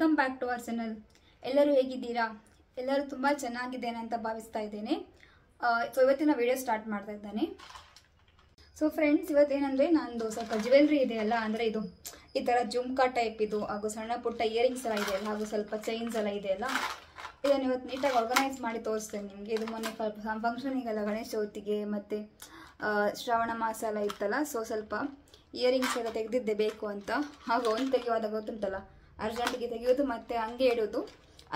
Welcome back to our channel. ಎಲ್ಲರೂ ಹೇಗಿದ್ದೀರಾ? ಎಲ್ಲರೂ ತುಂಬ ಚೆನ್ನಾಗಿದ್ದೇನೆ ಅಂತ ಭಾವಿಸ್ತಾ ಇದ್ದೇನೆ. ಸೊ ಇವತ್ತಿನ ವಿಡಿಯೋ ಸ್ಟಾರ್ಟ್ ಮಾಡ್ತಾ ಇದ್ದೇನೆ. ಸೊ ಫ್ರೆಂಡ್ಸ್, ಇವತ್ತೇನೆಂದರೆ ನಂದು ಸ್ವಲ್ಪ ಜ್ಯುವೆಲ್ರಿ ಇದೆಯಲ್ಲ, ಅಂದರೆ ಇದು ಈ ಥರ ಜುಮ್ಕಾ ಟೈಪ್ ಇದು, ಹಾಗೂ ಸಣ್ಣ ಪುಟ್ಟ ಇಯರಿಂಗ್ಸ್ ಎಲ್ಲ ಇದೆಯಲ್ಲ, ಹಾಗೂ ಸ್ವಲ್ಪ ಚೈನ್ಸ್ ಎಲ್ಲ ಇದೆಯಲ್ಲ, ಇದನ್ನು ಇವತ್ತು ನೀಟಾಗಿ ಆರ್ಗನೈಸ್ ಮಾಡಿ ತೋರಿಸ್ತೇನೆ ನಿಮಗೆ. ಇದು ಮೊನ್ನೆ ಫಂಕ್ಷನಿಗೆಲ್ಲ, ಗಣೇಶ ಚೌತಿಗೆ ಮತ್ತು ಶ್ರಾವಣ ಮಾಸ ಎಲ್ಲ ಇತ್ತಲ್ಲ, ಸೊ ಸ್ವಲ್ಪ ಇಯರಿಂಗ್ಸ್ ಎಲ್ಲ ತೆಗೆದಿದ್ದೆ ಬೇಕು ಅಂತ. ಹಾಗೂ ಒಂದು ತೆಗೆಯುವಾಗ ಗೊತ್ತುಂಟಲ್ಲ, ಅರ್ಜೆಂಟಿಗೆ ತೆಗೆಯೋದು ಮತ್ತು ಹಂಗೆ ಇಡೋದು,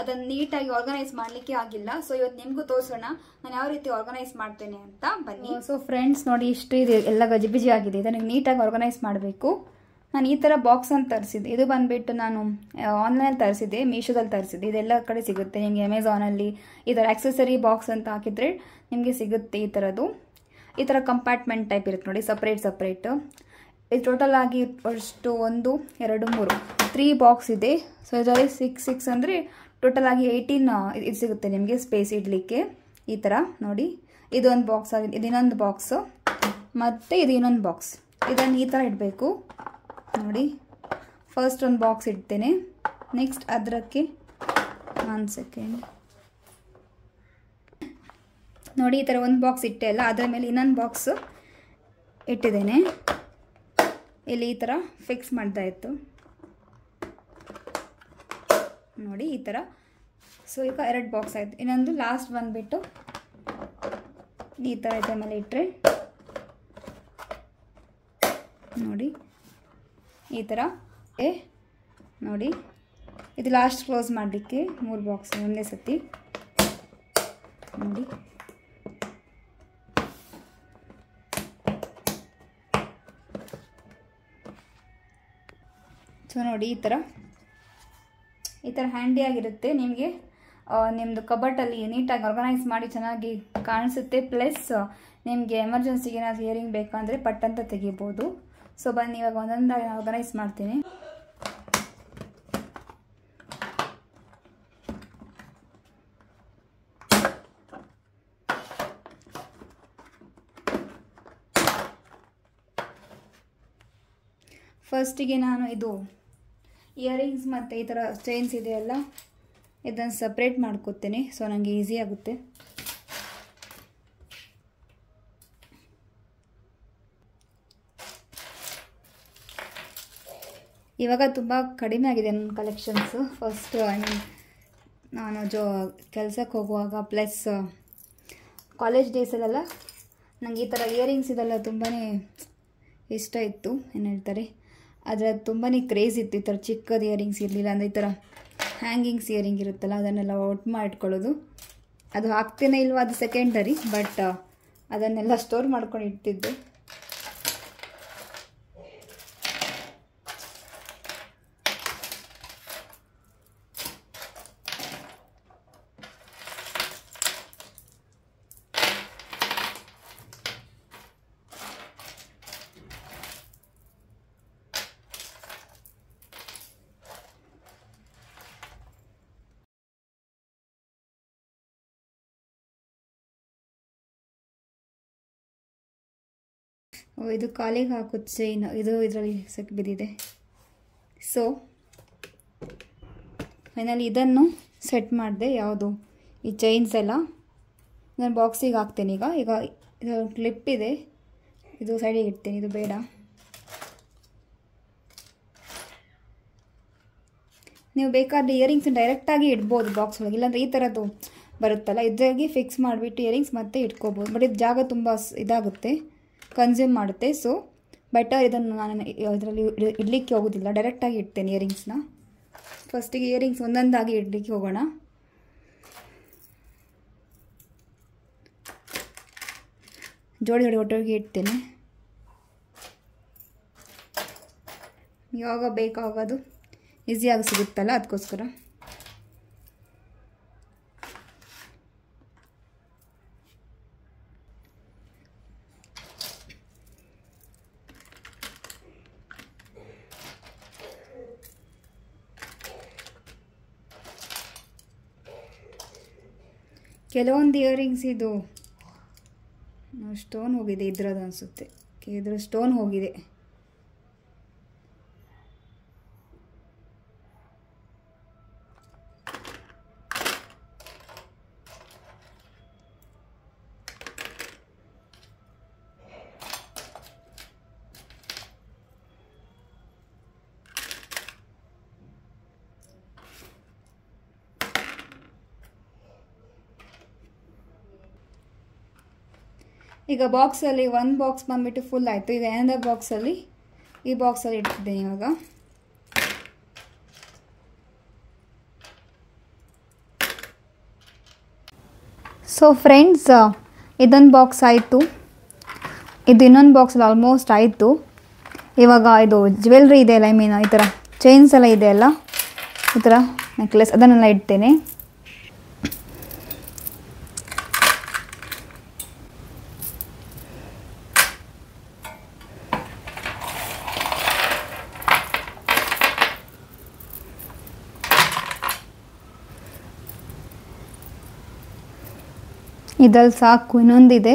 ಅದನ್ನು ನೀಟಾಗಿ ಆರ್ಗನೈಸ್ ಮಾಡಲಿಕ್ಕೆ ಆಗಿಲ್ಲ. ಸೊ ಇವತ್ತು ನಿಮಗೂ ತೋರಿಸೋಣ ನಾನು ಯಾವ ರೀತಿ ಆರ್ಗನೈಸ್ ಮಾಡ್ತೇನೆ ಅಂತ. ಬನ್ನಿ. ಸೊ ಫ್ರೆಂಡ್ಸ್ ನೋಡಿ, ಇಷ್ಟು ಇದೆ, ಎಲ್ಲ ಗಜಿಬಿಜಿ ಆಗಿದೆ. ಇದನ್ನು ನೀಟಾಗಿ ಆರ್ಗನೈಸ್ ಮಾಡಬೇಕು. ನಾನು ಈ ಥರ ಬಾಕ್ಸ್ ಅಂತ ತರಿಸಿದ್ದೆ. ಇದು ಬಂದುಬಿಟ್ಟು ನಾನು ಆನ್ಲೈನಲ್ಲಿ ತರಿಸಿದ್ದೆ, ಮೀಶೋದಲ್ಲಿ ತರಿಸಿದ್ದೆ. ಇದೆಲ್ಲ ಕಡೆ ಸಿಗುತ್ತೆ ನಿಮಗೆ. ಅಮೆಝಾನಲ್ಲಿ ಈ ಥರ ಆಕ್ಸೆಸರಿ ಬಾಕ್ಸ್ ಅಂತ ಹಾಕಿದರೆ ನಿಮಗೆ ಸಿಗುತ್ತೆ ಈ ಥರದ್ದು. ಈ ಥರ ಕಂಪಾರ್ಟ್ಮೆಂಟ್ ಟೈಪ್ ಇರುತ್ತೆ ನೋಡಿ, ಸಪ್ರೇಟ್. ಇದು ಟೋಟಲ್ ಆಗಿ ಅಷ್ಟು 1 2 3 ಬಾಕ್ಸ್ ಇದೆ. ಸೊ ಇದರಲ್ಲಿ 6 ಅಂದರೆ ಟೋಟಲ್ ಆಗಿ 18 ಇದು ಸಿಗುತ್ತೆ ನಿಮಗೆ ಸ್ಪೇಸ್ ಇಡಲಿಕ್ಕೆ. ಈ ಥರ ನೋಡಿ, ಇದೊಂದು ಬಾಕ್ಸ್ ಆಗಿದೆ, ಇದು ಇನ್ನೊಂದು ಬಾಕ್ಸು, ಮತ್ತು ಇದು ಇನ್ನೊಂದು ಬಾಕ್ಸ್. ಇದನ್ನು ಈ ಥರ ಇಡಬೇಕು ನೋಡಿ. ಫಸ್ಟ್ ಒಂದು ಬಾಕ್ಸ್ ಇಡ್ತೇನೆ. ನೆಕ್ಸ್ಟ್ ಅದಕ್ಕೆ 1 ಸೆಕೆಂಡ್ ನೋಡಿ, ಈ ಥರ ಒಂದು ಬಾಕ್ಸ್ ಇಟ್ಟೆ ಅಲ್ಲ, ಅದರ ಮೇಲೆ ಇನ್ನೊಂದು ಬಾಕ್ಸ್ ಇಟ್ಟಿದ್ದೇನೆ. ಇಲ್ಲಿ ಈ ಥರ ಫಿಕ್ಸ್ ಮಾಡ್ತಾ ಇತ್ತು ನೋಡಿ, ಈ ಥರ. ಸೊ ಈಗ 2 ಬಾಕ್ಸ್ ಆಯಿತು. ಇನ್ನೊಂದು ಲಾಸ್ಟ್ ಬಂದುಬಿಟ್ಟು ಈ ಥರ ಇದರ ಮೇಲೆ ಇಟ್ಟರೆ ನೋಡಿ, ಈ ಥರ ನೋಡಿ. ಇದು ಲಾಸ್ಟ್ ಕ್ಲೋಸ್ ಮಾಡಲಿಕ್ಕೆ 3 ಬಾಕ್ಸ್ ಒಂದೇ ಸತಿ ನೋಡಿ. ಸೊ ನೋಡಿ, ಈ ಥರ ಹ್ಯಾಂಡಿಯಾಗಿರುತ್ತೆ ನಿಮಗೆ. ನಿಮ್ಮದು ಕಬರ್ಟಲ್ಲಿ ನೀಟಾಗಿ ಆರ್ಗನೈಸ್ ಮಾಡಿ ಚೆನ್ನಾಗಿ ಕಾಣಿಸುತ್ತೆ. ಪ್ಲಸ್ ನಿಮಗೆ ಎಮರ್ಜೆನ್ಸಿಗೆ ಏನಾದರೂ ಇಯರಿಂಗ್ ಬೇಕಂದರೆ ಪಟ್ಟಂತ ತೆಗಿಬೋದು. ಸೊ ಬನ್ನಿ, ಇವಾಗ ಒಂದೊಂದಾಗಿ ಆರ್ಗನೈಸ್ ಮಾಡ್ತೀನಿ. ಫಸ್ಟಿಗೆ ನಾನು ಇದು ಇಯರಿಂಗ್ಸ್ ಮತ್ತು ಈ ಥರ ಚೈನ್ಸ್ ಇದೆಯಲ್ಲ, ಇದನ್ನು ಸಪ್ರೇಟ್ ಮಾಡ್ಕೊತೀನಿ. ಸೊ ನನಗೆ ಈಸಿ ಆಗುತ್ತೆ. ಇವಾಗ ತುಂಬ ಕಡಿಮೆ ಆಗಿದೆ ನನ್ನ ಕಲೆಕ್ಷನ್ಸು. ಫಸ್ಟ್ ನಾನು ಕೆಲಸಕ್ಕೆ ಹೋಗುವಾಗ ಪ್ಲಸ್ ಕಾಲೇಜ್ ಡೇಸಲ್ಲೆಲ್ಲ ನನಗೆ ಈ ಥರ ಇಯರಿಂಗ್ಸ್ ಇದೆಲ್ಲ ತುಂಬಾ ಇಷ್ಟ ಇತ್ತು. ಏನು ಹೇಳ್ತಾರೆ, ಅದರ ತುಂಬಾ ಕ್ರೇಜ್ ಇತ್ತು. ಈ ಥರ ಚಿಕ್ಕದು ಇಯರಿಂಗ್ಸ್ ಇರಲಿಲ್ಲ ಅಂದರೆ ಈ ಥರ ಹ್ಯಾಂಗಿಂಗ್ಸ್ ಇಯರಿಂಗ್ ಇರುತ್ತಲ್ಲ, ಅದನ್ನೆಲ್ಲ ಒಟ್ಟು ಮಾಡಿಟ್ಕೊಳ್ಳೋದು. ಅದು ಹಾಕ್ತೇನೆ ಇಲ್ವ ಅದು ಸೆಕೆಂಡರಿ, ಬಟ್ ಅದನ್ನೆಲ್ಲ ಸ್ಟೋರ್ ಮಾಡ್ಕೊಂಡು ಇಡ್ತಿದ್ದೆ. ಇದು ಕಾಲಿಗೆ ಹಾಕೋದು ಚೈನ್, ಇದು ಇದರಲ್ಲಿ ಸೆಕ್ ಬಿದ್ದಿದೆ. ಸೊ ಫೈನಲಿ ಇದನ್ನು ಸೆಟ್ ಮಾಡಿದೆ. ಯಾವುದು ಈ ಚೈನ್ಸ್ ಎಲ್ಲ ನಾನು ಬಾಕ್ಸಿಗೆ ಹಾಕ್ತೇನೆ. ಈಗ ಇದು ಕ್ಲಿಪ್ ಇದೆ, ಇದು ಸೈಡಿಗೆ ಇಡ್ತೇನೆ, ಇದು ಬೇಡ. ನೀವು ಬೇಕಾದರೆ ಇಯರಿಂಗ್ಸ್ ಡೈರೆಕ್ಟಾಗಿ ಇಡ್ಬೋದು ಬಾಕ್ಸ್ ಒಳಗೆ, ಇಲ್ಲಾಂದರೆ ಈ ಥರದ್ದು ಬರುತ್ತಲ್ಲ, ಇದಾಗಿ ಫಿಕ್ಸ್ ಮಾಡಿಬಿಟ್ಟು ಇಯರಿಂಗ್ಸ್ ಮತ್ತೆ ಇಟ್ಕೋಬೋದು. ಬಟ್ ಇದು ಜಾಗ ತುಂಬ ಇದಾಗುತ್ತೆ, ಕನ್ಸ್ಯೂಮ್ ಮಾಡುತ್ತೆ. ಸೊ ಬೆಟರ್ ಇದನ್ನು ನಾನು ಇದರಲ್ಲಿ ಇಡಲಿಕ್ಕೆ ಹೋಗೋದಿಲ್ಲ, ಡೈರೆಕ್ಟಾಗಿ ಇಡ್ತೇನೆ ಇಯರಿಂಗ್ಸ್ನ. ಫಸ್ಟಿಗೆ ಇಯರಿಂಗ್ಸ್ ಒಂದೊಂದಾಗಿ ಇಡಲಿಕ್ಕೆ ಹೋಗೋಣ. ಜೋಡಿ ಒಟ್ಟೊಟ್ಟಿಗೆ ಇಡ್ತೇನೆ. ಯಾವಾಗ ಬೇಕಾಗೋದು ಈಸಿಯಾಗಿ ಸಿಗುತ್ತಲ್ಲ, ಅದಕ್ಕೋಸ್ಕರ. ಕೆಲವೊಂದು ಇಯರಿಂಗ್ಸ್ ಇದು ಸ್ಟೋನ್ ಹೋಗಿದೆ, ಇದ್ರದ್ದು ಅನಿಸುತ್ತೆ. ಇದ್ರ ಸ್ಟೋನ್ ಹೋಗಿದೆ. ಈಗ ಬಾಕ್ಸಲ್ಲಿ ಒಂದು ಬಾಕ್ಸ್ ಬಂದುಬಿಟ್ಟು ಫುಲ್ ಆಯಿತು. ಈಗ ಏನಂದರೆ ಬಾಕ್ಸಲ್ಲಿ ಈ ಬಾಕ್ಸಲ್ಲಿ ಇಡ್ತಿದ್ದೇನೆ ಇವಾಗ. ಸೊ ಫ್ರೆಂಡ್ಸ್, ಇದೊಂದು ಬಾಕ್ಸ್ ಆಯಿತು. ಇದು ಇನ್ನೊಂದು ಬಾಕ್ಸಲ್ಲಿ ಆಲ್ಮೋಸ್ಟ್ ಆಯಿತು. ಇವಾಗ ಇದು ಜ್ಯುವೆಲ್ರಿ ಇದೆಯಲ್ಲ, ಐ ಮೀನ್ ಈ ಥರ ಚೈನ್ಸ್ ಎಲ್ಲ ಇದೆಯಲ್ಲ, ಈ ಥರ ನೆಕ್ಲೆಸ್, ಅದನ್ನೆಲ್ಲ ಇಡ್ತೇನೆ. ಇದ್ರಲ್ಲಿ ಸಾಕು. ಇನ್ನೊಂದಿದೆ,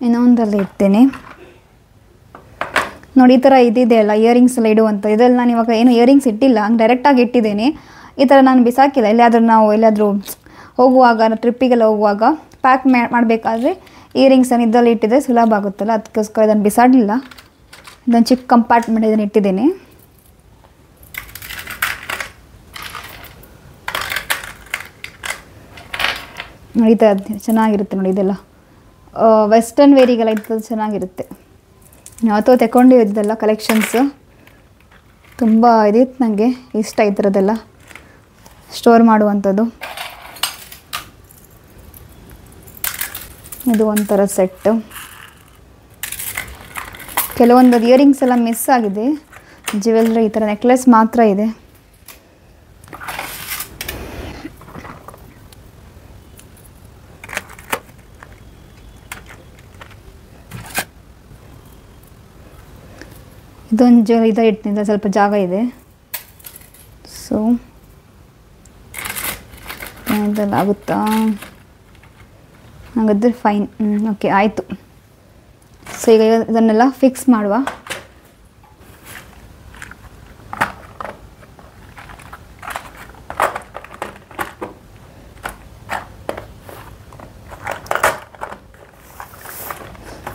ಇನ್ನೊಂದರಲ್ಲಿ ಇಡ್ತೇನೆ ನೋಡಿ. ಈ ಥರ ಇದಿದೆ ಅಲ್ಲ ಇಯರಿಂಗ್ಸ್ ಎಲ್ಲ ಇಡುವಂಥ, ಇದರಲ್ಲಿ ನಾನು ಇವಾಗ ಏನು ಇಯರಿಂಗ್ಸ್ ಇಟ್ಟಿಲ್ಲ, ಹಂಗೆ ಡೈರೆಕ್ಟಾಗಿ ಇಟ್ಟಿದ್ದೇನೆ. ಈ ಥರ ನಾನು ಬಿಸಾಕಿಲ್ಲ. ಎಲ್ಲಾದರೂ ಹೋಗುವಾಗ, ಟ್ರಿಪ್ಪಿಗೆಲ್ಲ ಹೋಗುವಾಗ ಪ್ಯಾಕ್ ಮಾಡಬೇಕಾದ್ರೆ ಇಯರಿಂಗ್ಸನ್ನು ಇದರಲ್ಲಿ ಇಟ್ಟಿದ್ರೆ ಸುಲಭ ಆಗುತ್ತಲ್ಲ, ಅದಕ್ಕೋಸ್ಕರ ಇದನ್ನು ಬಿಸಾಡಲಿಲ್ಲ. ಇದನ್ನು ಚಿಕ್ಕ ಕಂಪಾರ್ಟ್ಮೆಂಟ್ ಇದನ್ನು ಇಟ್ಟಿದ್ದೇನೆ. ನೋಡಿ, ಈ ಥರ ಚೆನ್ನಾಗಿರುತ್ತೆ ನೋಡಿ. ಇದೆಲ್ಲ ವೆಸ್ಟರ್ನ್ ವೇರಿಗೆಲ್ಲ ಇದ್ದದ್ದು ಚೆನ್ನಾಗಿರುತ್ತೆ. ಯಾವತ್ತೋ ತಗೊಂಡಿದ್ದೆಲ್ಲ ಕಲೆಕ್ಷನ್ಸ್ ತುಂಬ ಇದಿತ್ತು, ನನಗೆ ಇಷ್ಟ ಈ ಥರದ್ದೆಲ್ಲ ಸ್ಟೋರ್ ಮಾಡುವಂಥದ್ದು. ಇದು ಒಂಥರ ಸೆಟ್ಟು. ಕೆಲವೊಂದು ಇಯರಿಂಗ್ಸ್ ಎಲ್ಲ ಮಿಸ್ ಆಗಿದೆ. ಜ್ಯುವೆಲ್ರಿ ಈ ಥರ ನೆಕ್ಲೆಸ್ ಮಾತ್ರ ಇದೆ. ಇದೊಂದು ಇದು ಇಡ್ತೀನಿ, ಸ್ವಲ್ಪ ಜಾಗ ಇದೆ. ಸೊ ಇದೆಲ್ಲ ಆಗುತ್ತಾ? ಹಾಗಾದರೆ ಫೈನ್. ಓಕೆ, ಆಯಿತು. ಸೊ ಈಗ ಇದನ್ನೆಲ್ಲ ಫಿಕ್ಸ್ ಮಾಡುವ.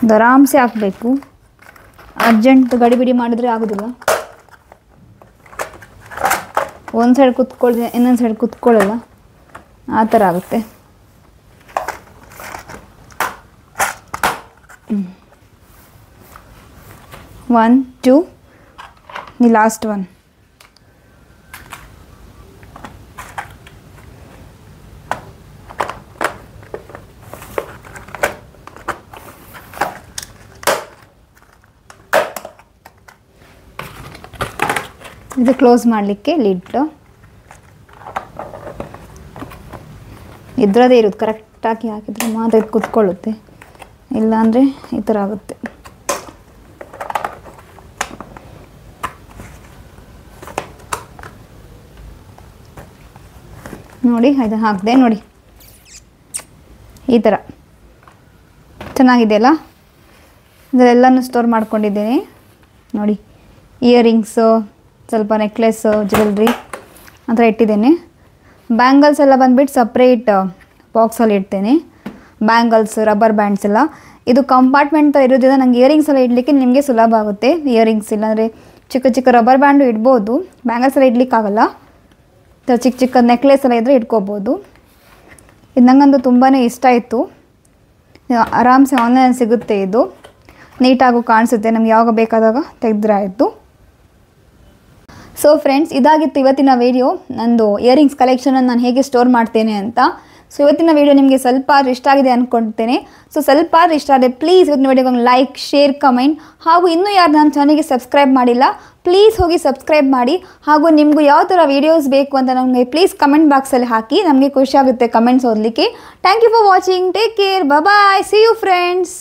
ಇದು ಆರಾಮ್ಸೆ ಹಾಕಬೇಕು. ಅರ್ಜೆಂಟ್ ಗಡಿಬಿಡಿ ಮಾಡಿದ್ರೆ ಆಗೋದಿಲ್ಲ. ಒಂದು ಸೈಡ್ ಕೂತ್ಕೊಳ್ಳಿ, ಇನ್ನೊಂದು ಸೈಡ್ ಕೂತ್ಕೊಳ್ಳಲ್ಲ, ಆ ಥರ ಆಗುತ್ತೆ. One, two, the last one. ಇದು ಕ್ಲೋಸ್ ಮಾಡಲಿಕ್ಕೆ ಲಿಡ್ ಇದ್ರದೇ ಇರೋದು. ಕರೆಕ್ಟಾಗಿ ಹಾಕಿದ್ರೆ ಮಾತ್ರ ಇದು ಕೂತ್ಕೊಳ್ಳುತ್ತೆ, ಇಲ್ಲಾಂದರೆ ಈ ಥರ ಆಗುತ್ತೆ. ನೋಡಿ, ಇದು ಹಾಕಿದೆ ನೋಡಿ, ಈ ಥರ ಚೆನ್ನಾಗಿದೆಯಲ್ಲ. ಇದೆಲ್ಲನೂ ಸ್ಟೋರ್ ಮಾಡ್ಕೊಂಡಿದ್ದೇನೆ ನೋಡಿ. ಇಯರಿಂಗ್ಸು, ಸ್ವಲ್ಪ ನೆಕ್ಲೆಸ್ಸು, ಜ್ಯುವೆಲ್ರಿ ಆ ಥರ ಇಟ್ಟಿದ್ದೇನೆ. ಬ್ಯಾಂಗಲ್ಸ್ ಎಲ್ಲ ಬಂದುಬಿಟ್ಟು ಸಪ್ರೇಟ್ ಬಾಕ್ಸಲ್ಲಿ ಇಡ್ತೇನೆ. ಬ್ಯಾಂಗಲ್ಸ್, ರಬ್ಬರ್ ಬ್ಯಾಂಡ್ಸ್ ಎಲ್ಲ ಇದು ಕಂಪಾರ್ಟ್ಮೆಂಟ್ ಇರೋದ್ರಿಂದ ನನಗೆ ಇಯರಿಂಗ್ಸ್ ಎಲ್ಲ ಇಡಲಿಕ್ಕೆ ನಿಮಗೆ ಸುಲಭ ಆಗುತ್ತೆ. ಇಯರಿಂಗ್ಸ್ ಇಲ್ಲಾಂದರೆ ಚಿಕ್ಕ ಚಿಕ್ಕ ರಬ್ಬರ್ ಬ್ಯಾಂಡು ಇಡ್ಬೋದು, ಬ್ಯಾಂಗಲ್ಸ್ ಎಲ್ಲ ಇಡ್ಲಿಕ್ಕಾಗಲ್ಲ. ಚಿಕ್ಕ ಚಿಕ್ಕ ನೆಕ್ಲೆಸ್ ಎಲ್ಲ ಇದ್ದರೆ ಇಟ್ಕೋಬೋದು. ಇದು ನನಗಂತೂ ತುಂಬಾ ಇಷ್ಟ ಆಯಿತು. ಆರಾಮ್ಸೆ ಆನ್ಲೈನ್ ಸಿಗುತ್ತೆ. ಇದು ನೀಟಾಗೂ ಕಾಣಿಸುತ್ತೆ, ನಮ್ಗೆ ಯಾವಾಗ ಬೇಕಾದಾಗ ತೆಗೆದ್ರೆ ಆಯಿತು. ಸೊ ಫ್ರೆಂಡ್ಸ್, ಇದಾಗಿತ್ತು ಇವತ್ತಿನ ವಿಡಿಯೋ. ನಂದು ಇಯರಿಂಗ್ಸ್ ಕಲೆಕ್ಷನನ್ನು ನಾನು ಹೇಗೆ ಸ್ಟೋರ್ ಮಾಡ್ತೇನೆ ಅಂತ. ಸೊ ಇವತ್ತಿನ ವಿಡಿಯೋ ನಿಮಗೆ ಸ್ವಲ್ಪ ಇಷ್ಟ ಆಗಿದೆ ಅಂದ್ಕೊಳ್ತೇನೆ. ಸೊ ಸ್ವಲ್ಪ ಇಷ್ಟ ಆದರೆ ಪ್ಲೀಸ್ ಇವತ್ತಿನ ವಿಡಿಯೋಗೆ ಲೈಕ್, ಶೇರ್, ಕಮೆಂಟ್, ಹಾಗೂ ಇನ್ನೂ ಯಾರು ನನ್ನ ಚಾನಲ್ಗೆ ಸಬ್ಸ್ಕ್ರೈಬ್ ಮಾಡಿಲ್ಲ ಪ್ಲೀಸ್ ಹೋಗಿ ಸಬ್ಸ್ಕ್ರೈಬ್ ಮಾಡಿ. ಹಾಗೂ ನಿಮಗೂ ಯಾವ ಥರ ವೀಡಿಯೋಸ್ ಬೇಕು ಅಂತ ನಮಗೆ ಪ್ಲೀಸ್ ಕಮೆಂಟ್ ಬಾಕ್ಸಲ್ಲಿ ಹಾಕಿ, ನಮಗೆ ಖುಷಿ ಆಗುತ್ತೆ ಕಮೆಂಟ್ಸ್ ಓದಲಿಕ್ಕೆ. Thank you for watching. Take care. Bye. See you friends.